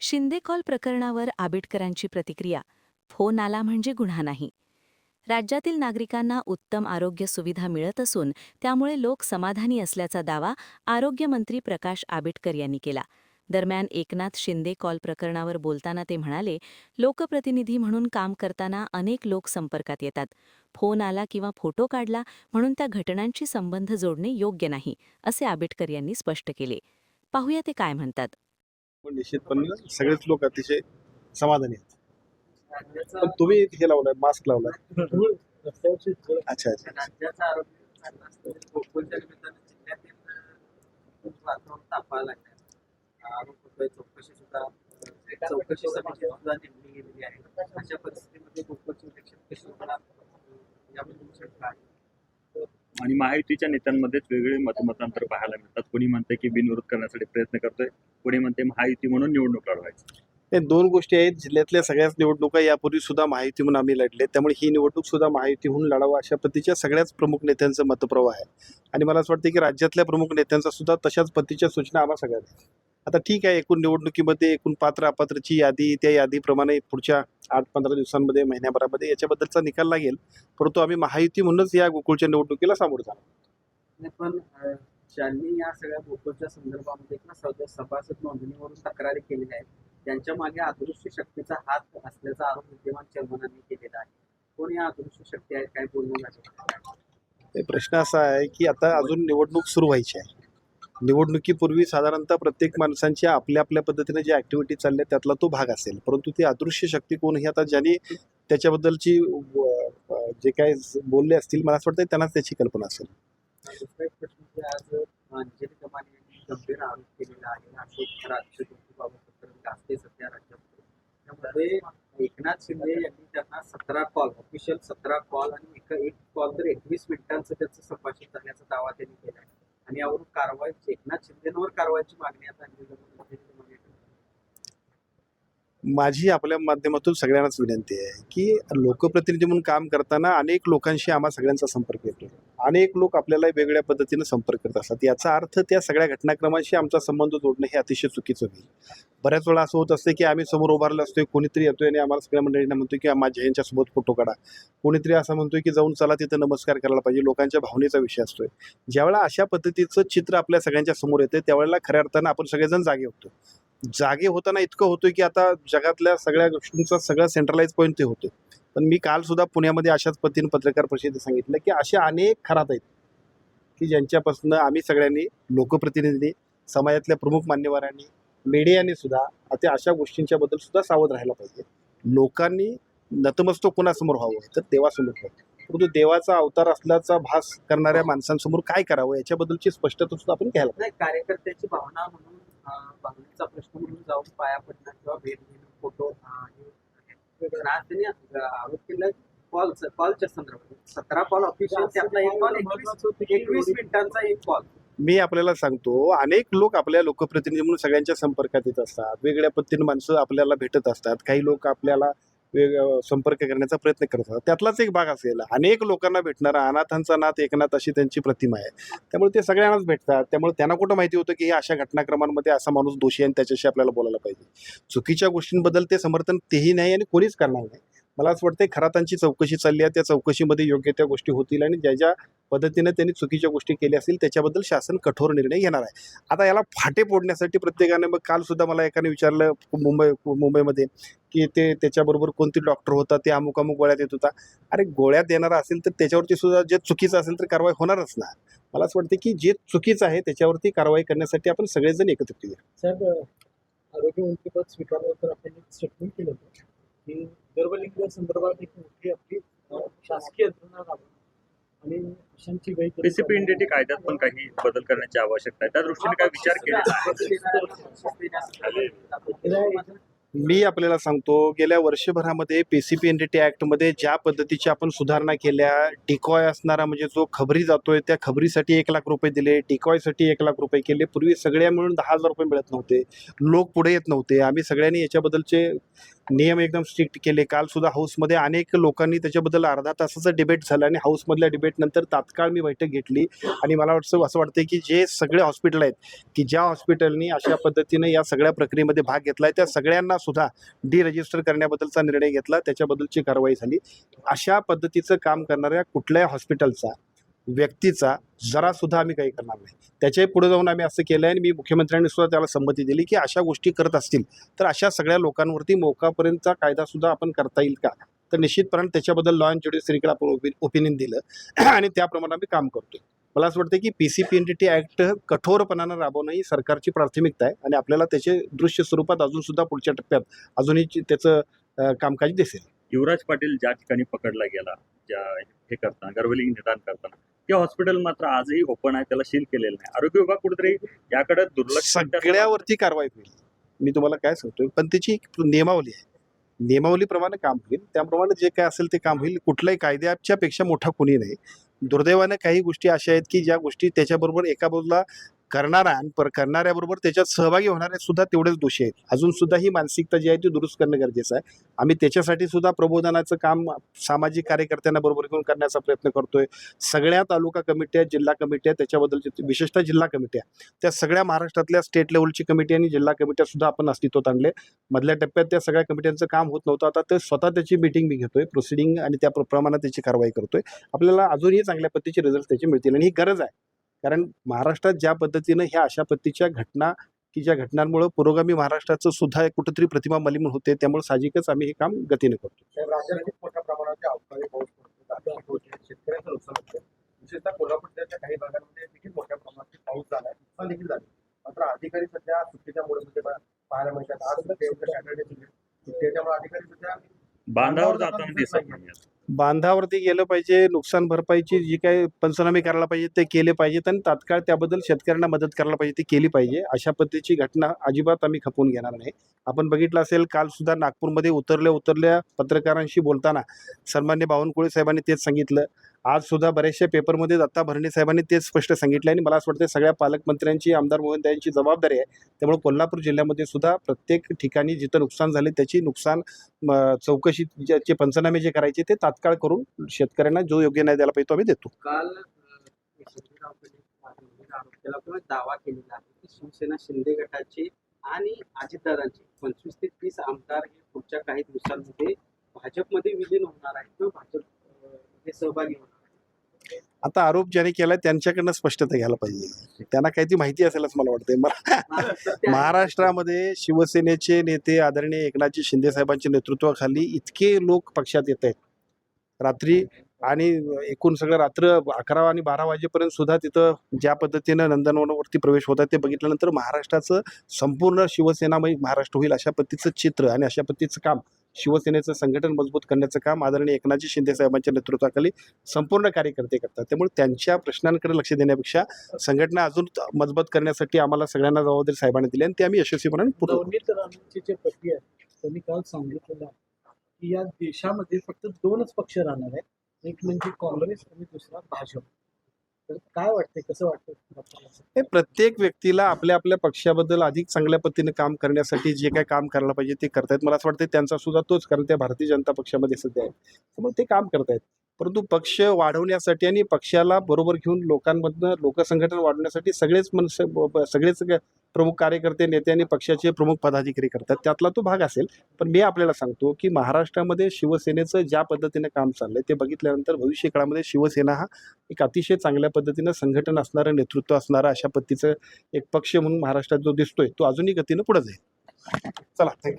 Shinde call प्रकरणावर आबिटकरांची प्रतिक्रिया. Phone आला म्हणजे गुन्हा नाही. राज्यातील नागरिकांना उत्तम आरोग्य सुविधा मिळत असून त्यामुळे लोक समाधानी असल्याचा दावा आरोग्यमंत्री प्रकाश आबिटकर यांनी केला. दरम्यान एकनाथ शिंदे कॉल प्रकरणावर बोलताना ते म्हणाले, लोकप्रतिनिधी म्हणून काम करताना अनेक लोक संपर्कात येतात. फोन आला किंवा फोटो काढला म्हणून त्या घटनांशी संबंध जोडणे योग्य नाही, असे आबिटकर यांनी स्पष्ट केले. पाहूया ते काय म्हणतात. पण निश्चितपणे सगळेच लोक अतिशय समाधानी आहेत. पण तुम्ही हे लावलाय, मास्क लावलाय. अच्छा अच्छा. राज्याचा आरोग्य चांगला असतो. कोकणच्या निमित्तानं जिल्ह्यातील वातावरण तापायला लागलं. चौकशी समिती सुद्धा नेमली गेलेली आहे. अशा परिस्थितीमध्ये कोकणची इलेक्शन कशी होणार याबद्दल तुमचं काय? आणि महायुतीच्या नेत्यांमध्येच वेगळे मतमतांतर पाहायला मिळतात. कोणी म्हणते की बिनविरोध करण्यासाठी प्रयत्न करतोय, कोणी म्हणते महायुती म्हणून निवडणूक लढवायची. हे दोन गोष्टी आहेत. जिल्ह्यातल्या सगळ्याच निवडणुका यापूर्वी सुद्धा महायुती म्हणून आम्ही लढले, त्यामुळे ही निवडणूक सुद्धा महायुती म्हणून लढावं अशा पद्धतीच्या सगळ्याच प्रमुख नेत्यांचं मतप्रवाह आहे. आणि मला असं वाटतं की राज्यातल्या प्रमुख नेत्यांचा सुद्धा तशाच पद्धतीच्या सूचना आम्हा सगळ्यांना. आता ठीक आहे, एकूण निवडणुकीमध्ये एकूण पात्र अपात्रची यादी, त्या यादीप्रमाणे पुढच्या 8-15 दिवसांमध्ये, महिन्याभरामध्ये याच्याबद्दलचा निकाल लागेल. परंतु आम्ही महायुती म्हणूनच या गोकुळच्या निवडणुकीला सामोरं जाणार. पण ज्यांनी या सगळ्या गोकुळच्या संदर्भामध्ये सभासद नोंदणीवरून तक्रारी केलेल्या आहेत, त्यांच्या मागे अदृश्य शक्तीचा हात असल्याचा आरोप विद्यमान चेअरमनांनी केलेला आहे. कोण या अदृश्य शक्ती आहेत, काय बोलणं झालं? प्रश्न असा आहे की आता अजून निवडणूक सुरू व्हायची आहे. निवडणुकीपूर्वी साधारणतः प्रत्येक माणसांच्या आपल्या आपल्या पद्धतीने जे ॲक्टिव्हिटी चालल्या त्यातला तो भाग असेल. परंतु ती अदृश्य शक्ती कोण हे आता ज्यांनी त्याच्याबद्दलची जे काय बोलले असतील, मला असं वाटतं त्यांनाच त्याची कल्पना असेल. दुसरा एक प्रश्न की आज अंजली कमाने यांनी गंभीर आरोप केलेला आहे. अशोक राज्यबाबत प्रकरण गाजते सध्या राज्यामध्ये. त्यामध्ये एकनाथ शिंदे यांनी त्यांना 17 कॉल, ऑफिशियल 17 कॉल आणि एक कॉल तर 21 मिनिटांचं त्याचं संभाषण झाल्याचा दावा त्यांनी केला आहे. आणि यावरून कारवाई, एकनाथ शिंदेंवर कारवाईची मागणी आता अंजली कमाने. माझी आपल्या माध्यमातून सगळ्यांनाच विनंती आहे की लोकप्रतिनिधी म्हणून काम करताना अनेक लोकांशी आम्हा सगळ्यांचा संपर्क येतो. अनेक लोक आपल्याला वेगळ्या पद्धतीनं संपर्क करत असतात. याचा अर्थ त्या सगळ्या घटनाक्रमांशी आमचा संबंध जोडणं हे अतिशय चुकीचं होईल. बऱ्याच वेळा असं होत असते की आम्ही समोर उभारलो असतोय, कोणीतरी येतोय आणि आम्हाला सगळ्या मंडळींना म्हणतोय की माझ्या यांच्यासोबत फोटो काढा. कोणीतरी असं म्हणतोय की जाऊन चला तिथं नमस्कार करायला पाहिजे. लोकांच्या भावनेचा विषय असतोय. ज्यावेळेला अशा पद्धतीचं चित्र आपल्या सगळ्यांच्या समोर येते त्यावेळेला खऱ्या अर्थानं आपण सगळेजण जागे होतो. जागे होताना इतकं होतोय की आता जगातल्या सगळ्या गोष्टींचा सगळा सेंट्रलाइज पॉईंट ते होते. पण मी काल सुद्धा पुण्यामध्ये अशाच पद्धतीने पत्रकार परिषदेत सांगितलं की अशा अनेक खरात आहेत की ज्यांच्यापासून आम्ही सगळ्यांनी, लोकप्रतिनिधी, समाजातल्या प्रमुख मान्यवरांनी, मीडियाने सुद्धा आता अशा गोष्टींच्या बद्दल सुद्धा सावध राहायला पाहिजे. लोकांनी नतमस्तक कोणासमोर व्हावं तर देवासमोर व्हावं. परंतु देवाचा अवतार असल्याचा भास करणाऱ्या माणसांसमोर काय करावं याच्याबद्दलची स्पष्टता सुद्धा आपण घ्यायला पाहिजे. कार्यकर्त्याची भावना म्हणून, भावनेचा प्रश्न म्हणून जाऊन पाया पडणं किंवा भेट घेणं, फोटो आज त्यांनी आरोप केला कॉलच्या संदर्भात. 17 कॉल ऑफिशियल, त्यातला एक कॉल 21 मिनिटांचा एक कॉल. मी आपल्याला सांगतो, अनेक लोक आपल्या लोकप्रतिनिधी म्हणून सगळ्यांच्या संपर्कात येत असतात. वेगळ्या पद्धतीने माणसं आपल्याला भेटत असतात. काही लोक आपल्याला संपर्क करण्याचा प्रयत्न करत असतात. त्यातलाच एक भाग असेल. अनेक लोकांना भेटणारा अनाथांचा नाथ एकनाथ अशी त्यांची प्रतिमा आहे. त्यामुळे ते सगळ्यांनाच भेटतात. त्यामुळे त्यांना कुठं माहिती होतं की अशा घटनाक्रमांमध्ये असा माणूस दोषी आहे आणि त्याच्याशी आपल्याला बोलायला पाहिजे. चुकीच्या गोष्टींबद्दल ते समर्थन तेही नाही आणि कोणीच करणार नाही. मला असं वाटतं खरातांची चौकशी चालली आहे. त्या चौकशीमध्ये योग्य त्या गोष्टी होतील आणि ज्या ज्या पद्धतीने त्यांनी चुकीच्या गोष्टी केल्या असतील त्याच्याबद्दल शासन कठोर निर्णय घेणार आहे. आता याला फाटे फोडण्यासाठी प्रत्येकाने, मग काल सुद्धा मला एकाने विचारलं मुंबईमध्ये की त्याच्याबरोबर कोणती डॉक्टर होता, ते अमुक अमुक गोळ्यात येत होता. अरे गोळ्यात देणारा असेल तर त्याच्यावरती सुद्धा जे चुकीचं असेल तर कारवाई होणारच ना. मला असं वाटतं की जे चुकीचं आहे त्याच्यावरती कारवाई करण्यासाठी आपण सगळेजण एकत्रित येऊया. साहेब, आरोग्यमंत्रीपद स्वीकारल्यानंतर आपण एक स्टेटमेंट केलं होतं की गर्भलिंग संदर्भात एक मोठी आपली शासकीय यंत्रणा राबवणं आणि अशांची पीसीपी इंडेटी कायद्यात पण काही बदल करण्याची आवश्यकता आहे. त्या दृष्टीने काय विचार केला? मी आपल्याला सांगतो, गेल्या वर्षभरामध्ये पीसीपी एनडीटी ॲक्टमध्ये ज्या पद्धतीची आपण सुधारणा केल्या, डिकॉय असणारा म्हणजे जो खबरी जातोय त्या खबरीसाठी 1 लाख रुपये दिले, डिकॉयसाठी 1 लाख रुपये केले. पूर्वी सगळ्या मिळून 10,000 रुपये मिळत नव्हते. लोक पुढे येत नव्हते. आम्ही सगळ्यांनी याच्याबद्दलचे नियम एकदम स्ट्रिक्ट केले. काल सुद्धा हाऊसमध्ये अनेक लोकांनी त्याच्याबद्दल अर्धा तासाचं डिबेट झालं आणि हाऊसमधल्या डिबेटनंतर तात्काळ मी बैठक घेतली आणि मला असं वाटतं की जे सगळे हॉस्पिटल आहेत की ज्या हॉस्पिटलनी अशा पद्धतीने या सगळ्या प्रक्रियेमध्ये भाग घेतला आहे त्या सगळ्यांना सुद्धा डिरजिस्टर करण्याबद्दलचा निर्णय घेतला, त्याच्याबद्दलची कारवाई झाली. अशा पद्धतीचं काम करणाऱ्या कुठल्याही हॉस्पिटलचा व्यक्तीचा जरासुद्धा आम्ही काही करणार नाही. त्याच्याही पुढे जाऊन आम्ही असं केलं आहे आणि मी मुख्यमंत्र्यांनी सुद्धा त्याला संमती दिली की अशा गोष्टी करत असतील तर अशा सगळ्या लोकांवरती मोकापर्यंतचा कायदासुद्धा आपण करता येईल का, तर निश्चितपणे त्याच्याबद्दल लॉ अँड ज्युडिशरीकडे आपण ओपिनियन दिलं आणि त्याप्रमाणे आम्ही काम करतोय. मला असं वाटतं की PCPNDT ॲक्ट कठोरपणानं राबवणं ही सरकारची प्राथमिकता आहे आणि आपल्याला त्याचे दृश्य स्वरूपात अजूनसुद्धा पुढच्या टप्प्यात अजूनही त्याचं कामकाज दिसेल. युवराज पाटील ज्या ठिकाणी पकडला गेला, ज्या हे करताना गर्भलिंग निदान करताना, ते हॉस्पिटल मात्र आजही ओपन आहे, त्याला सील केलेलं नाही. आरोग्य विभाग कुठेतरी याकडे दुर्लक्ष सगळ्यावरती कारवाई होईल, मी तुम्हाला काय सांगतोय, पण त्याची एक नियमावली आहे. नियमावलीप्रमाणे काम होईल, त्याप्रमाणे जे काय असेल ते काम होईल. कुठल्याही कायद्याच्या पेक्षा मोठा कोणी नाही. दुर्दैवाने काही गोष्टी अशा आहेत की ज्या गोष्टी त्याच्याबरोबर एका बाजूला करणारा आणि करणाऱ्याबरोबर त्याच्यात सहभागी होणारे सुद्धा तेवढेच दोषी आहेत. अजून सुद्धा ही मानसिकता जी आहे ती दुरुस्त करणं गरजेचं आहे. आम्ही त्याच्यासाठी सुद्धा प्रबोधनाचं काम सामाजिक कार्यकर्त्यांना बरोबर घेऊन करण्याचा प्रयत्न करतोय. सगळ्या तालुका कमिट्या, जिल्हा कमिट्या, त्याच्याबद्दलचे विशेषतः जिल्हा कमिट्या, त्या सगळ्या महाराष्ट्रातल्या स्टेट लेवलची कमिटी आणि जिल्हा कमिट्या सुद्धा आपण अस्तित्वात आणले. मधल्या टप्प्यात त्या सगळ्या कमिट्यांचं काम होत नव्हतं, आता ते स्वतः त्याची मीटिंग मी घेतोय, प्रोसिडिंग आणि त्या प्रमाणात त्याची कारवाई करतोय. आपल्याला अजूनही चांगल्या पद्धतीचे रिझल्ट त्याचे मिळतील आणि ही गरज आहे. कारण महाराष्ट्रात ज्या पद्धतीनं ह्या अशा पद्धतीच्या घटना की ज्या घटनांमुळे पुरोगामी महाराष्ट्राचं सुद्धा कुठेतरी प्रतिमा मलिन होते, त्यामुळे साहजिकच आम्ही हे काम गतीने करतो. राज्यात खूप मोठ्या प्रमाणात अवकाळी पाऊस पडतो, शेतकऱ्यांचं नुकसान होतं. विशेषतः कोल्हापूर जिल्ह्याच्या काही भागांमध्ये देखील मोठ्या प्रमाणात पाऊस झाला, नुकसान देखील झाले. मात्र अधिकारी सध्या सुट्टीच्या मोडमध्ये पाहायला मिळतात. आज त्याच्यामुळे अधिकारी सध्या बांधावर जाताना दिसत नाही. बांधावरती गेलं पाहिजे, नुकसान भरपाईची जी काही पंचनामे करायला पाहिजे ते केले पाहिजेत आणि तात्काळ त्याबद्दल शेतकऱ्यांना मदत करायला पाहिजे ती केली पाहिजे. अशा पद्धतीची घटना अजिबात आम्ही खपवून घेणार नाही. आपण बघितलं असेल, काल सुद्धा नागपूरमध्ये उतरल्या पत्रकारांशी बोलताना सन्मान्य बावनकुळे साहेबांनी तेच सांगितलं. आज सुद्धा बऱ्याचशा पेपरमध्ये दत्ता भरणे साहेबांनी तेच स्पष्ट सांगितलं आणि मला असं वाटतं सगळ्या पालकमंत्र्यांची, आमदार महोदयांची जबाबदारी आहे. त्यामुळे कोल्हापूर जिल्ह्यामध्ये सुद्धा प्रत्येक ठिकाणी जिथं नुकसान झाले त्याची नुकसान चौकशी ज्याचे पंचनामे जे करायचे ते तात्काळ करून शेतकऱ्यांना जो योग्य न्याय द्यायला पाहिजे तो आम्ही देतो. काल आरोप दावा केलेला आहे की शिवसेना शिंदे गटाचे आणि अजितदादांचे 25 ते 30 आमदार हे पुढच्या काही दिवसांमध्ये भाजपमध्ये विलीन होणार आहेत किंवा भाजपमध्ये सहभागी होणार. आता आरोप ज्याने केलाय त्यांच्याकडनं स्पष्टता घ्यायला पाहिजे. त्यांना काही ती माहिती असेलच मला वाटतंय. महाराष्ट्रामध्ये शिवसेनेचे नेते आदरणीय एकनाथजी शिंदे साहेबांच्या नेतृत्वाखाली इतके लोक पक्षात येत आहेत रात्री, आणि एकूण सगळं रात्र 11 आणि 12 वाजेपर्यंत सुद्धा तिथं ज्या पद्धतीनं नंदनवनावरती प्रवेश होतात ते बघितल्यानंतर महाराष्ट्राचं संपूर्ण शिवसेनामय महाराष्ट्र होईल अशा पद्धतीचं चित्र आणि अशा पद्धतीचं काम, शिवसेनेचं संघटन मजबूत करण्याचं काम आदरणीय एकनाथजी शिंदे साहेबांच्या नेतृत्वाखाली संपूर्ण कार्यकर्ते करतात. त्यामुळे त्यांच्या प्रश्नांकडे लक्ष देण्यापेक्षा संघटना अजून मजबूत करण्यासाठी आम्हाला सगळ्यांना जबाबदारी साहेबांनी दिली आणि ते आम्ही यशस्वीपणे पूर्ण करू. नवनीत राणेंची जे पती आहे त्यांनी काल सांगितलेलं आहे की या देशामध्ये फक्त 2च पक्ष राहणार आहेत, एक म्हणजे काँग्रेस आणि दुसरा भाजप. तर काय वाटतंय, कसं वाटतं? हे प्रत्येक व्यक्तीला आपल्या आपल्या पक्षाबद्दल अधिक चांगल्या पद्धतीने काम करण्यासाठी जे काय काम करायला पाहिजे ते करतायत. मला असं वाटतं त्यांचा सुद्धा तोच, कारण त्या भारतीय जनता पक्षामध्ये सध्या आहे, त्यामुळे ते काम करतायत. परंतु पक्ष वाढवण्यासाठी आणि पक्षाला बरोबर घेऊन लोकांमधनं लोकसंघटन वाढवण्यासाठी सगळेच प्रमुख कार्यकर्ते, नेते आणि पक्षाचे प्रमुख पदाधिकारी करतात, त्यातला तो भाग असेल. पण मी आपल्याला सांगतो की महाराष्ट्रामध्ये शिवसेनेचं ज्या पद्धतीने काम चाललंय ते बघितल्यानंतर भविष्य काळामध्ये शिवसेना हा एक अतिशय चांगल्या पद्धतीनं संघटन असणारं, नेतृत्व असणारं अशा पद्धतीचं एक पक्ष म्हणून महाराष्ट्रात जो दिसतोय तो अजूनही गतीनं पुढे जाईल. चला, थँक्यू.